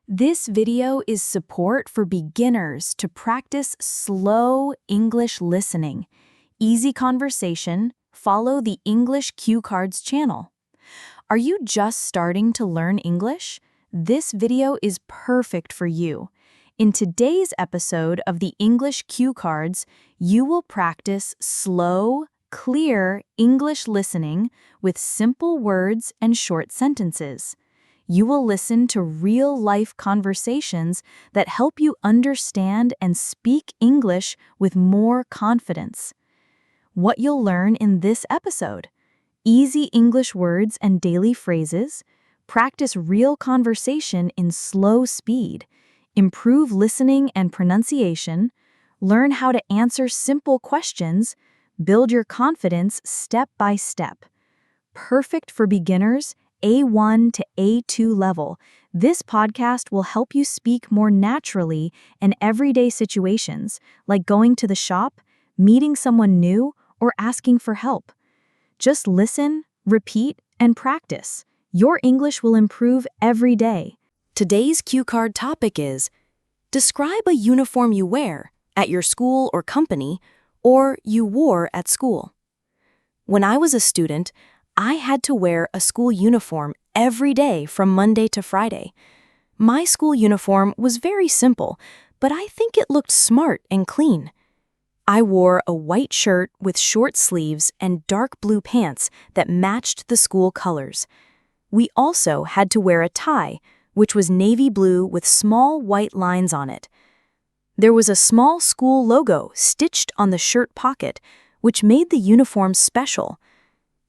This video is support for beginners to practice slow English listening. Easy conversation, follow the English Cue Cards channel. Are you just starting to learn English? This video is perfect for you. In today's episode of the English Cue Cards, you will practice slow, clear English listening with simple words and short sentences. You will listen to real-life conversations that help you understand and speak English with more confidence. What you'll learn in this episode: easy English words and daily phrases, practice real conversation in slow speed, improve listening and pronunciation, learn how to answer simple questions, build your confidence step by step. Perfect for beginners, A1 to A2 level. This podcast will help you speak more naturally in everyday situations, like going to the shop, meeting someone new, or asking for help. Just listen, repeat, and practice. Your English will improve every day. Today's cue card topic is: describe a uniform you wear at your school or company, or you wore at school. When I was a student, I had to wear a school uniform every day from Monday to Friday. My school uniform was very simple, but I think it looked smart and clean. I wore a white shirt with short sleeves and dark blue pants that matched the school colors. We also had to wear a tie, which was navy blue with small white lines on it. There was a small school logo stitched on the shirt pocket, which made the uniform special.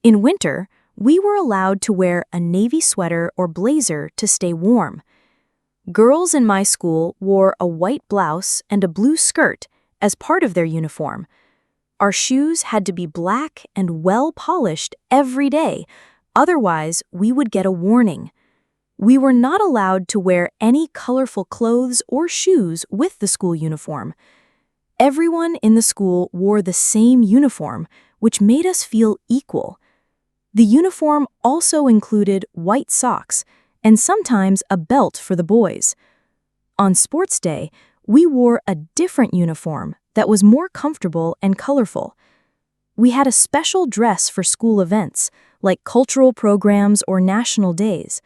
In winter, we were allowed to wear a navy sweater or blazer to stay warm. Girls in my school wore a white blouse and a blue skirt as part of their uniform. Our shoes had to be black and well-polished every day, otherwise we would get a warning. We were not allowed to wear any colorful clothes or shoes with the school uniform. Everyone in the school wore the same uniform, which made us feel equal. The uniform also included white socks and sometimes a belt for the boys. On sports day, we wore a different uniform that was more comfortable and colorful. We had a special dress for school events, like cultural programs or national days.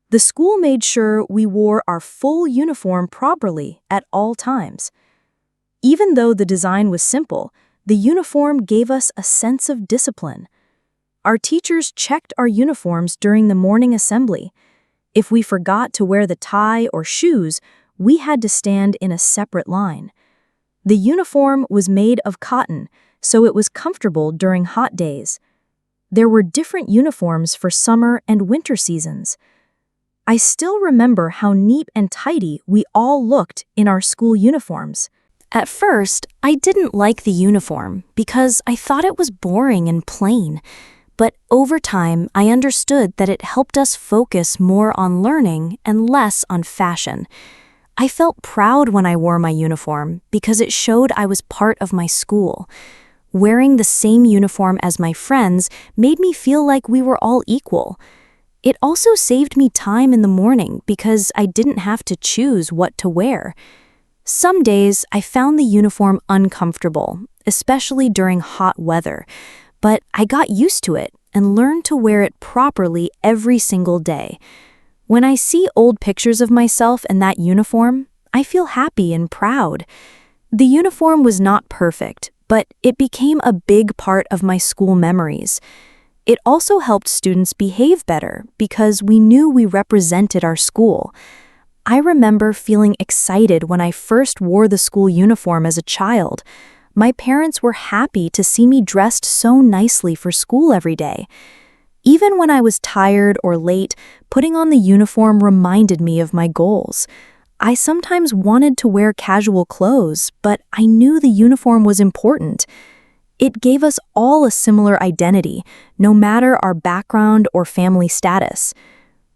The school made sure we wore our full uniform properly at all times. Even though the design was simple, the uniform gave us a sense of discipline. Our teachers checked our uniforms during the morning assembly. If we forgot to wear the tie or shoes, we had to stand in a separate line. The uniform was made of cotton, so it was comfortable during hot days. There were different uniforms for summer and winter seasons. I still remember how neat and tidy we all looked in our school uniforms. At first, I didn't like the uniform because I thought it was boring and plain. But over time, I understood that it helped us focus more on learning and less on fashion. I felt proud when I wore my uniform because it showed I was part of my school. Wearing the same uniform as my friends made me feel like we were all equal. It also saved me time in the morning because I didn't have to choose what to wear. Some days, I found the uniform uncomfortable, especially during hot weather. But I got used to it and learned to wear it properly every single day. When I see old pictures of myself in that uniform, I feel happy and proud. The uniform was not perfect, but it became a big part of my school memories. It also helped students behave better because we knew we represented our school. I remember feeling excited when I first wore the school uniform as a child. My parents were happy to see me dressed so nicely for school every day. Even when I was tired or late, putting on the uniform reminded me of my goals. I sometimes wanted to wear casual clothes, but I knew the uniform was important. It gave us all a similar identity, no matter our background or family status.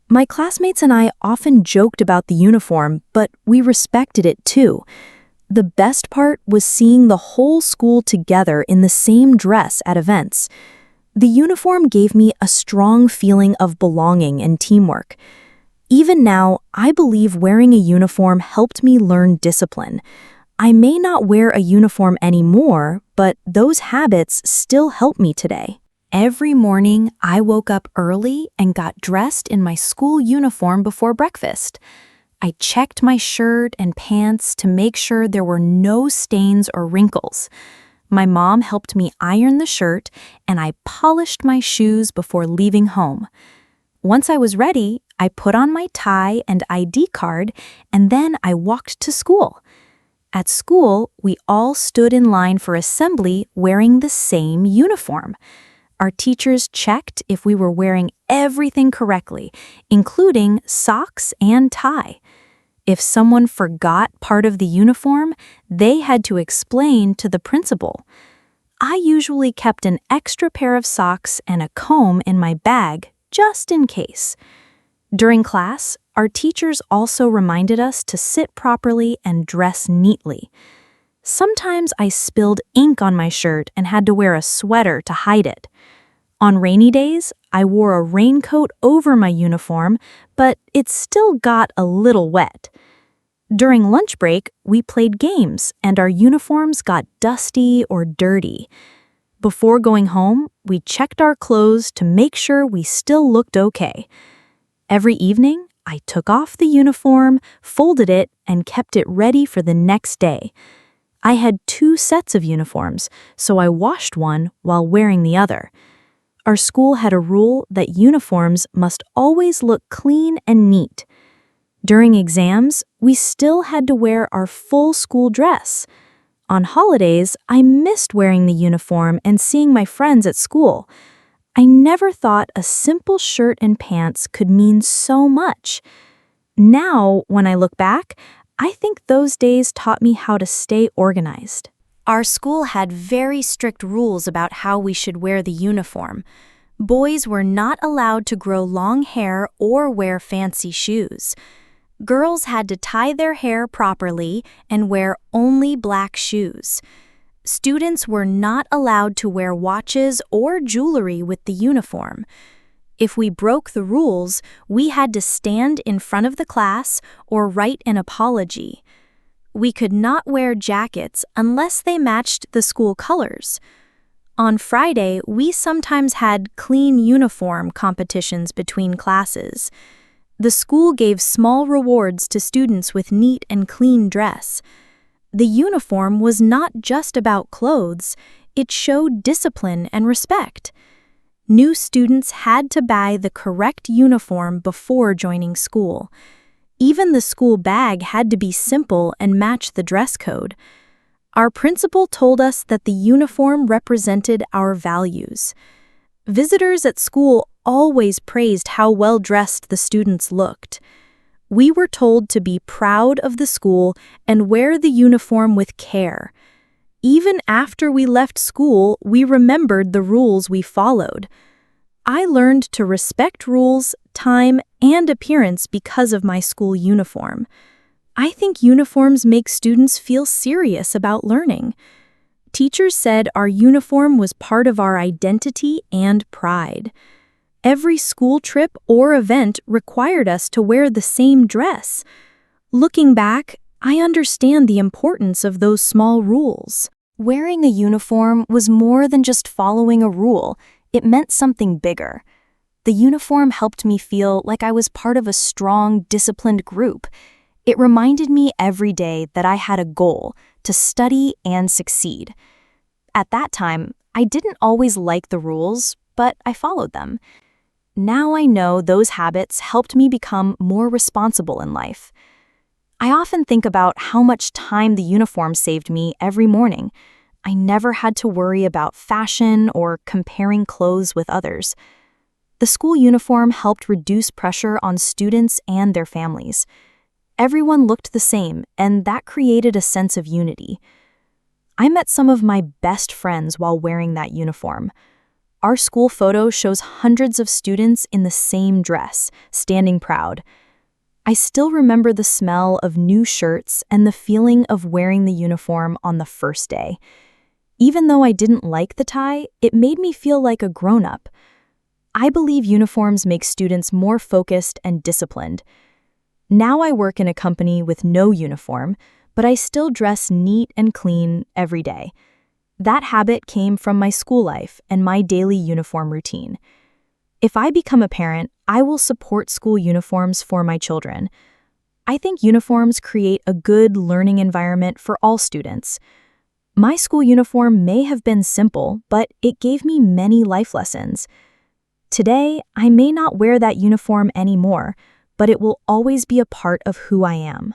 My classmates and I often joked about the uniform, but we respected it too. The best part was seeing the whole school together in the same dress at events. The uniform gave me a strong feeling of belonging and teamwork. Even now, I believe wearing a uniform helped me learn discipline. I may not wear a uniform anymore, but those habits still help me today. Every morning, I woke up early and got dressed in my school uniform before breakfast. I checked my shirt and pants to make sure there were no stains or wrinkles. My mom helped me iron the shirt, and I polished my shoes before leaving home. Once I was ready, I put on my tie and ID card, and then I walked to school. At school, we all stood in line for assembly wearing the same uniform. Our teachers checked if we were wearing everything correctly, including socks and tie. If someone forgot part of the uniform, they had to explain to the principal. I usually kept an extra pair of socks and a comb in my bag, just in case. During class, our teachers also reminded us to sit properly and dress neatly. Sometimes I spilled ink on my shirt and had to wear a sweater to hide it. On rainy days, I wore a raincoat over my uniform, but it still got a little wet. During lunch break, we played games and our uniforms got dusty or dirty. Before going home, we checked our clothes to make sure we still looked okay. Every evening, I took off the uniform, folded it, and kept it ready for the next day. I had 2 sets of uniforms, so I washed one while wearing the other. Our school had a rule that uniforms must always look clean and neat. During exams, we still had to wear our full school dress. On holidays, I missed wearing the uniform and seeing my friends at school. I never thought a simple shirt and pants could mean so much. Now, when I look back, I think those days taught me how to stay organized. Our school had very strict rules about how we should wear the uniform. Boys were not allowed to grow long hair or wear fancy shoes. Girls had to tie their hair properly and wear only black shoes. Students were not allowed to wear watches or jewelry with the uniform. If we broke the rules, we had to stand in front of the class or write an apology. We could not wear jackets unless they matched the school colors. On Friday, we sometimes had clean uniform competitions between classes. The school gave small rewards to students with neat and clean dress. The uniform was not just about clothes, it showed discipline and respect. New students had to buy the correct uniform before joining school. Even the school bag had to be simple and match the dress code. Our principal told us that the uniform represented our values. Visitors at school always praised how well dressed the students looked. We were told to be proud of the school and wear the uniform with care. Even after we left school, we remembered the rules we followed. I learned to respect rules, time, and appearance because of my school uniform. I think uniforms make students feel serious about learning. Teachers said our uniform was part of our identity and pride. Every school trip or event required us to wear the same dress. Looking back, I understand the importance of those small rules. Wearing a uniform was more than just following a rule. It meant something bigger. The uniform helped me feel like I was part of a strong, disciplined group. It reminded me every day that I had a goal to study and succeed. At that time, I didn't always like the rules, but I followed them. Now I know those habits helped me become more responsible in life. I often think about how much time the uniform saved me every morning. I never had to worry about fashion or comparing clothes with others. The school uniform helped reduce pressure on students and their families. Everyone looked the same, and that created a sense of unity. I met some of my best friends while wearing that uniform. Our school photo shows hundreds of students in the same dress, standing proud. I still remember the smell of new shirts and the feeling of wearing the uniform on the first day. Even though I didn't like the tie, it made me feel like a grown-up. I believe uniforms make students more focused and disciplined. Now I work in a company with no uniform, but I still dress neat and clean every day. That habit came from my school life and my daily uniform routine. If I become a parent, I will support school uniforms for my children. I think uniforms create a good learning environment for all students. My school uniform may have been simple, but it gave me many life lessons. Today, I may not wear that uniform anymore, but it will always be a part of who I am.